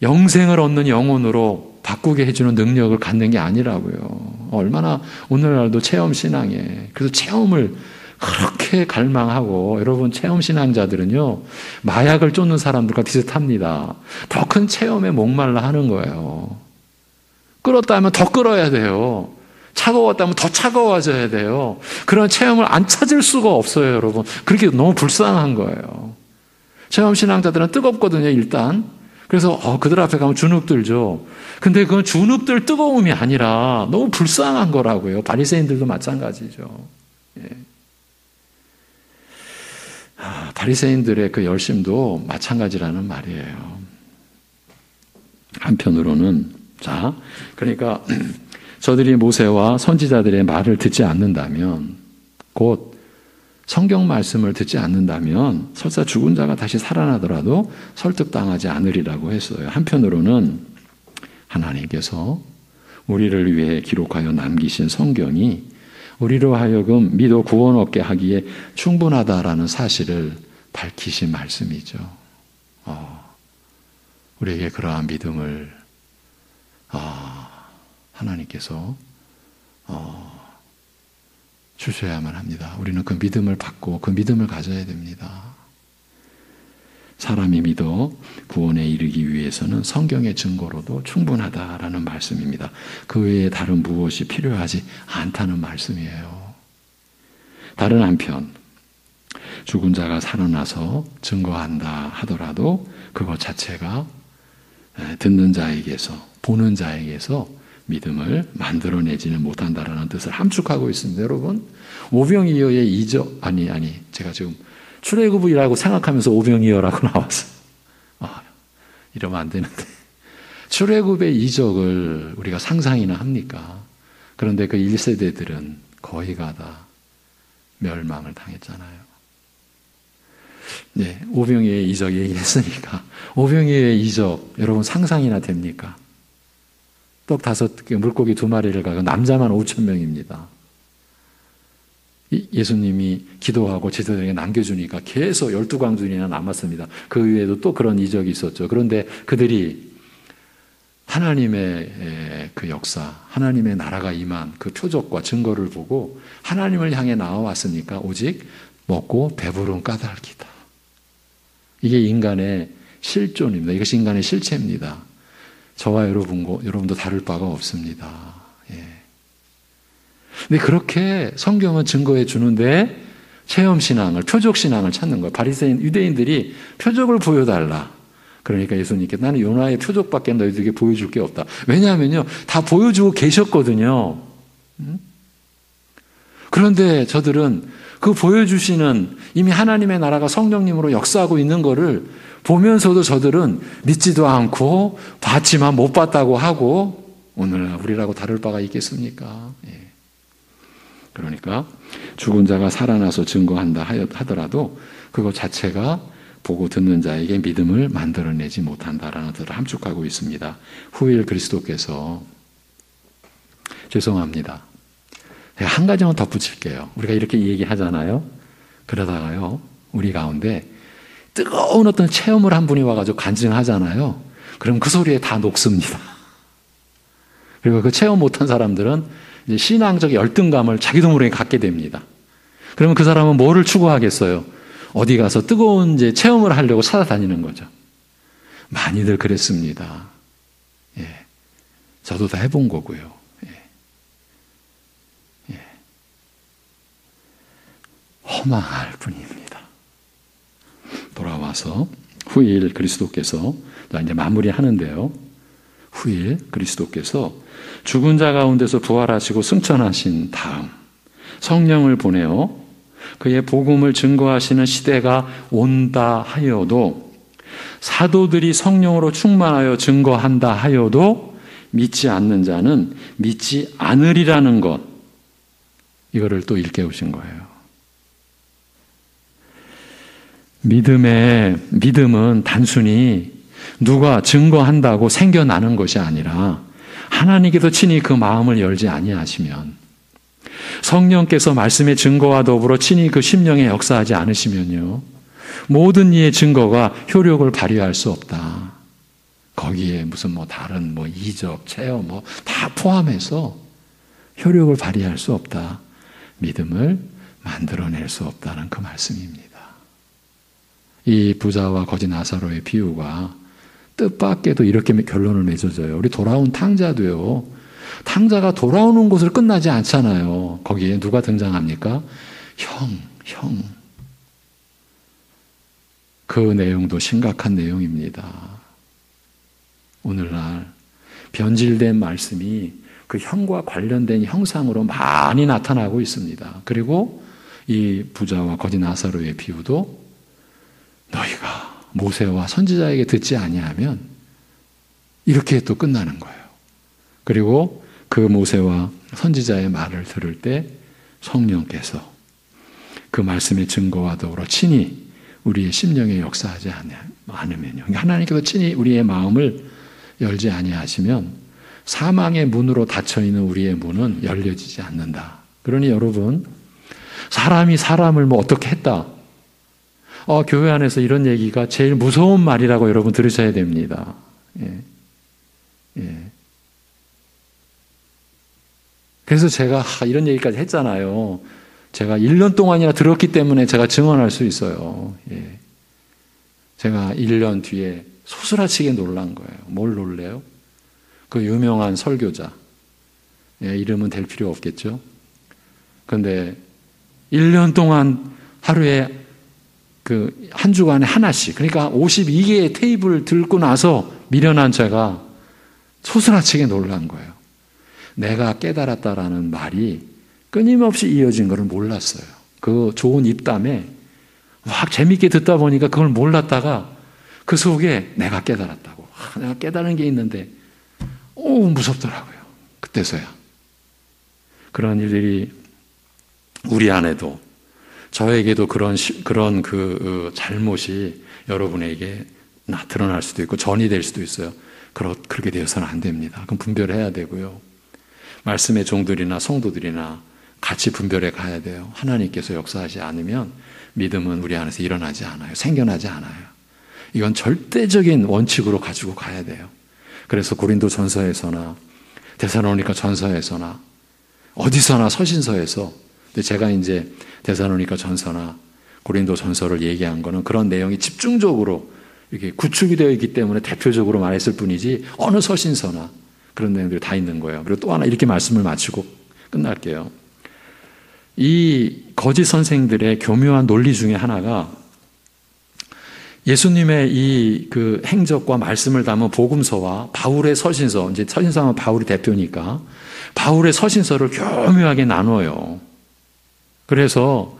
영생을 얻는 영혼으로 바꾸게 해주는 능력을 갖는 게 아니라고요. 얼마나 오늘날도 체험 신앙에, 그래서 체험을 그렇게 갈망하고, 여러분 체험 신앙자들은요 마약을 쫓는 사람들과 비슷합니다. 더 큰 체험에 목말라 하는 거예요. 끓었다면 더 끓어야 돼요. 차가웠다면 더 차가워져야 돼요. 그런 체험을 안 찾을 수가 없어요, 여러분. 그렇게 너무 불쌍한 거예요. 체험 신앙자들은 뜨겁거든요, 일단. 그래서 그들 앞에 가면 주눅들죠. 근데 그건 주눅들 뜨거움이 아니라 너무 불쌍한 거라고요. 바리새인들도 마찬가지죠. 예. 바리새인들의 그 열심도 마찬가지라는 말이에요. 한편으로는 그러니까 저들이 모세와 선지자들의 말을 듣지 않는다면, 곧 성경 말씀을 듣지 않는다면 설사 죽은 자가 다시 살아나더라도 설득당하지 않으리라고 했어요. 한편으로는 하나님께서 우리를 위해 기록하여 남기신 성경이 우리로 하여금 믿어 구원 얻게 하기에 충분하다라는 사실을 밝히신 말씀이죠. 우리에게 그러한 믿음을 하나님께서 주셔야만 합니다. 우리는 그 믿음을 받고 그 믿음을 가져야 됩니다. 사람이 믿어 구원에 이르기 위해서는 성경의 증거로도 충분하다라는 말씀입니다. 그 외에 다른 무엇이 필요하지 않다는 말씀이에요. 다른 한편 죽은 자가 살아나서 증거한다 하더라도 그것 자체가 듣는 자에게서, 보는 자에게서 믿음을 만들어내지는 못한다라는 뜻을 함축하고 있습니다. 여러분, 오병이어의 이적, 제가 지금 출애굽이라고 생각하면서 오병이어라고 나왔어요. 이러면 안 되는데. 출애굽의 이적을 우리가 상상이나 합니까? 그런데 그 1세대들은 거의가 다 멸망을 당했잖아요. 네, 오병이어의 이적 얘기했으니까 오병이어의 이적 여러분 상상이나 됩니까? 떡 5개, 물고기 2마리를 가고 남자만 5,000명입니다. 예수님이 기도하고 제자들에게 남겨주니까 계속 12광준이나 남았습니다. 그 외에도 또 그런 이적이 있었죠. 그런데 그들이 하나님의 그 역사, 하나님의 나라가 임한 그 표적과 증거를 보고 하나님을 향해 나와왔으니까 오직 먹고 배부른 까닭이다. 이게 인간의 실존입니다. 이것이 인간의 실체입니다. 저와 여러분도 다를 바가 없습니다. 예. 근데 그렇게 성경은 증거해 주는데 체험신앙을, 표적신앙을 찾는 거예요. 바리새인, 유대인들이 표적을 보여달라. 그러니까 예수님께 나는 요나의 표적밖에 너희들에게 보여줄 게 없다. 왜냐하면요, 다 보여주고 계셨거든요. 그런데 저들은 그 보여주시는 이미 하나님의 나라가 성령님으로 역사하고 있는 거를 보면서도 저들은 믿지도 않고 봤지만 못 봤다고 하고 오늘 우리라고 다를 바가 있겠습니까? 예. 그러니까 죽은 자가 살아나서 증거한다 하더라도 그것 자체가 보고 듣는 자에게 믿음을 만들어내지 못한다라는 뜻을 함축하고 있습니다. 후일 그리스도께서 죄송합니다. 제가 한 가지만 덧붙일게요. 우리가 이렇게 얘기하잖아요. 그러다가요, 우리 가운데 뜨거운 어떤 체험을 한 분이 와가지고 간증하잖아요. 그럼 그 소리에 다 녹습니다. 그리고 그 체험 못한 사람들은 이제 신앙적 열등감을 자기도 모르게 갖게 됩니다. 그러면 그 사람은 뭐를 추구하겠어요? 어디 가서 뜨거운 이제 체험을 하려고 찾아다니는 거죠. 많이들 그랬습니다. 예. 저도 다 해본 거고요. 허망할 뿐입니다. 돌아와서 후일 그리스도께서 이제 마무리하는데요. 후일 그리스도께서 죽은 자 가운데서 부활하시고 승천하신 다음 성령을 보내어 그의 복음을 증거하시는 시대가 온다 하여도 사도들이 성령으로 충만하여 증거한다 하여도 믿지 않는 자는 믿지 않으리라는 것, 이거를 또 일깨우신 거예요. 믿음은 단순히 누가 증거한다고 생겨나는 것이 아니라 하나님께서 친히 그 마음을 열지 아니하시면, 성령께서 말씀의 증거와 더불어 친히 그 심령에 역사하지 않으시면요, 모든 이의 증거가 효력을 발휘할 수 없다. 거기에 무슨 다른 이적, 체험 다 포함해서 효력을 발휘할 수 없다. 믿음을 만들어낼 수 없다는 그 말씀입니다. 이 부자와 거지 나사로의 비유가 뜻밖에도 이렇게 결론을 맺어줘요. 우리 돌아온 탕자도요. 탕자가 돌아오는 곳을 끝나지 않잖아요. 거기에 누가 등장합니까? 형. 그 내용도 심각한 내용입니다. 오늘날 변질된 말씀이 그 형과 관련된 형상으로 많이 나타나고 있습니다. 그리고 이 부자와 거지 나사로의 비유도 너희가 모세와 선지자에게 듣지 아니하면 이렇게 또 끝나는 거예요. 그리고 그 모세와 선지자의 말을 들을 때 성령께서 그 말씀의 증거와 더불어 친히 우리의 심령에 역사하지 않으면요. 하나님께서 친히 우리의 마음을 열지 아니하시면 사망의 문으로 닫혀있는 우리의 문은 열려지지 않는다. 그러니 여러분, 사람이 사람을 뭐 어떻게 했다. 교회 안에서 이런 얘기가 제일 무서운 말이라고 여러분 들으셔야 됩니다. 예. 예. 그래서 제가 이런 얘기까지 했잖아요. 제가 1년 동안이나 들었기 때문에 제가 증언할 수 있어요. 예. 제가 1년 뒤에 소스라치게 놀란 거예요. 뭘 놀래요? 그 유명한 설교자. 예, 이름은 될 필요 없겠죠. 그런데 1년 동안 하루에 그 한 주간에 하나씩, 그러니까 52개의 테이블을 들고 나서 미련한 제가 소스라치게 놀란 거예요. 내가 깨달았다라는 말이 끊임없이 이어진 것을 몰랐어요. 그 좋은 입담에 막 재밌게 듣다 보니까 그걸 몰랐다가 그 속에 내가 깨달았다고. 내가 깨달은 게 있는데 무섭더라고요. 그때서야. 그런 일들이 우리 안에도 저에게도 그런 그 잘못이 여러분에게 드러날 수도 있고 전이 될 수도 있어요. 그렇게 되어서는 안 됩니다. 그럼 분별해야 되고요. 말씀의 종들이나 성도들이나 같이 분별해 가야 돼요. 하나님께서 역사하지 않으면 믿음은 우리 안에서 일어나지 않아요. 생겨나지 않아요. 이건 절대적인 원칙으로 가지고 가야 돼요. 그래서 고린도 전서에서나 데살로니가 전서에서나 어디서나 서신서에서, 근데 제가 이제 데살로니가 전서나 고린도 전서를 얘기한 거는 그런 내용이 집중적으로 이렇게 구축이 되어 있기 때문에 대표적으로 말했을 뿐이지 어느 서신서나 그런 내용들이 다 있는 거예요. 그리고 또 하나 이렇게 말씀을 마치고 끝날게요. 이 거짓 선생들의 교묘한 논리 중에 하나가 예수님의 이 그 행적과 말씀을 담은 복음서와 바울의 서신서, 이제 서신서는 바울이 대표니까 바울의 서신서를 교묘하게 나눠요. 그래서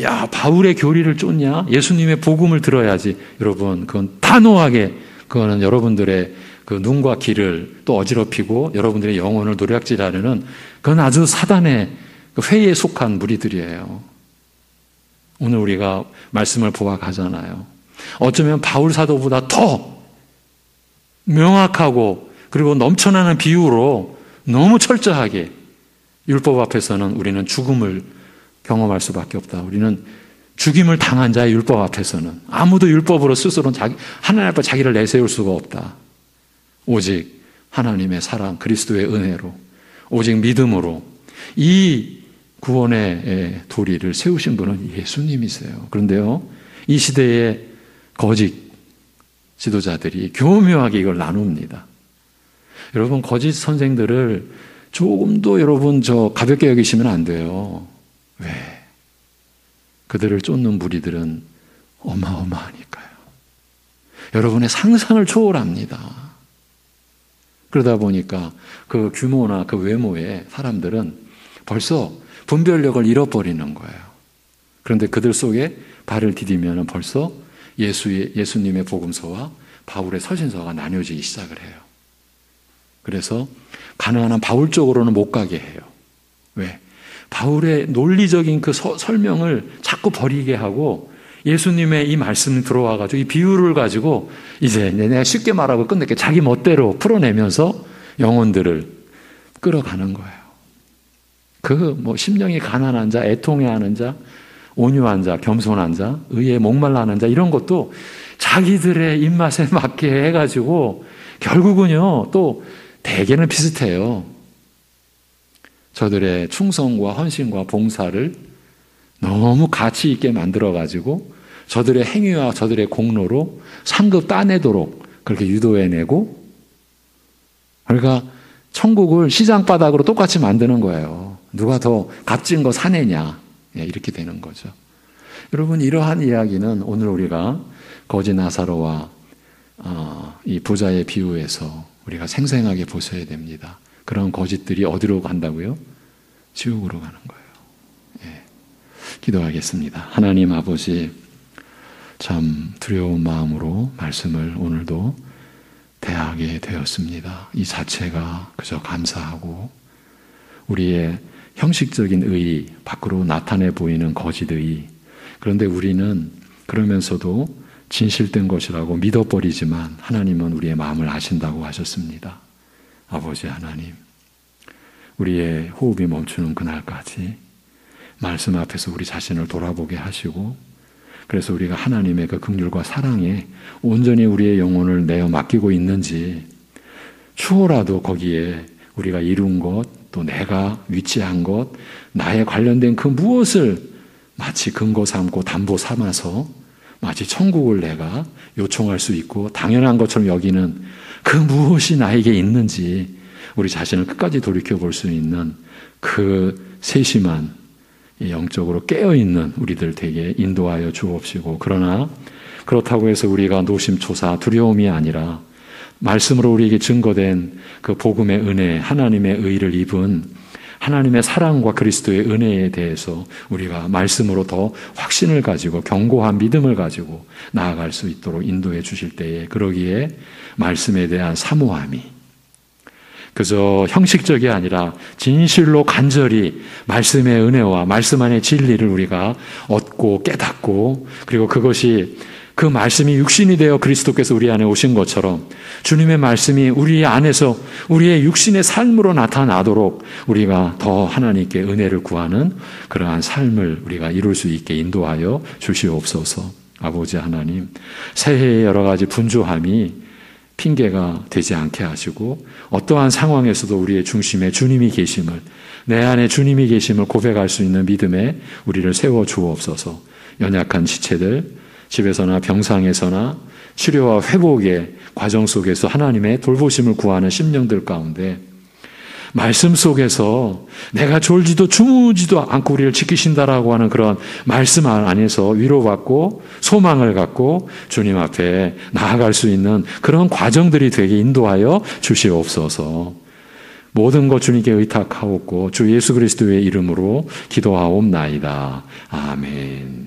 야, 바울의 교리를 쫓냐? 예수님의 복음을 들어야지. 여러분, 그건 단호하게, 그거는 여러분들의 그 눈과 귀를 또 어지럽히고 여러분들의 영혼을 노략질하려는, 그건 아주 사단의 회의에 속한 무리들이에요. 오늘 우리가 말씀을 보아가잖아요. 어쩌면 바울 사도보다 더 명확하고 그리고 넘쳐나는 비유로 너무 철저하게 율법 앞에서는 우리는 죽음을 경험할 수밖에 없다. 우리는 죽임을 당한 자의 율법 앞에서는 아무도 율법으로 스스로 하나님 앞에 자기를 내세울 수가 없다. 오직 하나님의 사랑, 그리스도의 은혜로, 오직 믿음으로 이 구원의 도리를 세우신 분은 예수님이세요. 그런데요, 이 시대의 거짓 지도자들이 교묘하게 이걸 나눕니다. 여러분, 거짓 선생들을 조금도 여러분 가볍게 여기시면 안 돼요. 왜? 그들을 쫓는 무리들은 어마어마하니까요. 여러분의 상상을 초월합니다. 그러다 보니까 그 규모나 그 외모의 사람들은 벌써 분별력을 잃어버리는 거예요. 그런데 그들 속에 발을 디디면 벌써 예수님의 복음서와 바울의 서신서가 나뉘어지기 시작을 해요. 그래서 가능한 한 바울 쪽으로는 못 가게 해요. 왜? 바울의 논리적인 그 설명을 자꾸 버리게 하고 예수님의 이 말씀 들어와가지고 이 비유를 가지고 이제 내가 쉽게 말하고 끝낼게, 자기 멋대로 풀어내면서 영혼들을 끌어가는 거예요. 심령이 가난한 자, 애통해하는 자, 온유한 자, 겸손한 자, 의에 목말라하는 자, 이런 것도 자기들의 입맛에 맞게 해가지고 결국은요, 또 대개는 비슷해요. 저들의 충성과 헌신과 봉사를 너무 가치 있게 만들어가지고 저들의 행위와 저들의 공로로 상급 따내도록 그렇게 유도해내고, 그러니까 천국을 시장바닥으로 똑같이 만드는 거예요. 누가 더 값진 거 사내냐, 이렇게 되는 거죠. 여러분, 이러한 이야기는 오늘 우리가 거지 나사로와 이 부자의 비유에서 우리가 생생하게 보셔야 됩니다. 그런 거짓들이 어디로 간다고요? 지옥으로 가는 거예요. 예. 기도하겠습니다. 하나님 아버지, 참 두려운 마음으로 말씀을 오늘도 대하게 되었습니다. 이 자체가 그저 감사하고 우리의 형식적인 의, 밖으로 나타내 보이는 거짓의, 그런데 우리는 그러면서도 진실된 것이라고 믿어버리지만 하나님은 우리의 마음을 아신다고 하셨습니다. 아버지 하나님, 우리의 호흡이 멈추는 그날까지 말씀 앞에서 우리 자신을 돌아보게 하시고, 그래서 우리가 하나님의 그 긍휼과 사랑에 온전히 우리의 영혼을 내어 맡기고 있는지, 추호라도 거기에 우리가 이룬 것, 또 내가 위치한 것, 나에 관련된 그 무엇을 마치 근거 삼고 담보 삼아서 마치 천국을 내가 요청할 수 있고 당연한 것처럼 여기는 그 무엇이 나에게 있는지 우리 자신을 끝까지 돌이켜볼 수 있는 그 세심한 영적으로 깨어있는 우리들 되게 인도하여 주옵시고, 그러나 그렇다고 해서 우리가 노심초사 두려움이 아니라 말씀으로 우리에게 증거된 그 복음의 은혜, 하나님의 의를 입은 하나님의 사랑과 그리스도의 은혜에 대해서 우리가 말씀으로 더 확신을 가지고 견고한 믿음을 가지고 나아갈 수 있도록 인도해 주실 때에, 그러기에 말씀에 대한 사모함이 그저 형식적이 아니라 진실로 간절히 말씀의 은혜와 말씀 안의 진리를 우리가 얻고 깨닫고, 그리고 그것이 그 말씀이 육신이 되어 그리스도께서 우리 안에 오신 것처럼 주님의 말씀이 우리 안에서 우리의 육신의 삶으로 나타나도록 우리가 더 하나님께 은혜를 구하는 그러한 삶을 우리가 이룰 수 있게 인도하여 주시옵소서. 아버지 하나님, 새해의 여러 가지 분주함이 핑계가 되지 않게 하시고 어떠한 상황에서도 우리의 중심에 주님이 계심을, 내 안에 주님이 계심을 고백할 수 있는 믿음에 우리를 세워 주옵소서. 연약한 지체들, 집에서나 병상에서나 치료와 회복의 과정 속에서 하나님의 돌보심을 구하는 심령들 가운데 말씀 속에서 내가 졸지도 주무지도 않고 우리를 지키신다라고 하는 그런 말씀 안에서 위로받고 소망을 갖고 주님 앞에 나아갈 수 있는 그런 과정들이 되게 인도하여 주시옵소서. 모든 것 주님께 의탁하옵고 주 예수 그리스도의 이름으로 기도하옵나이다. 아멘.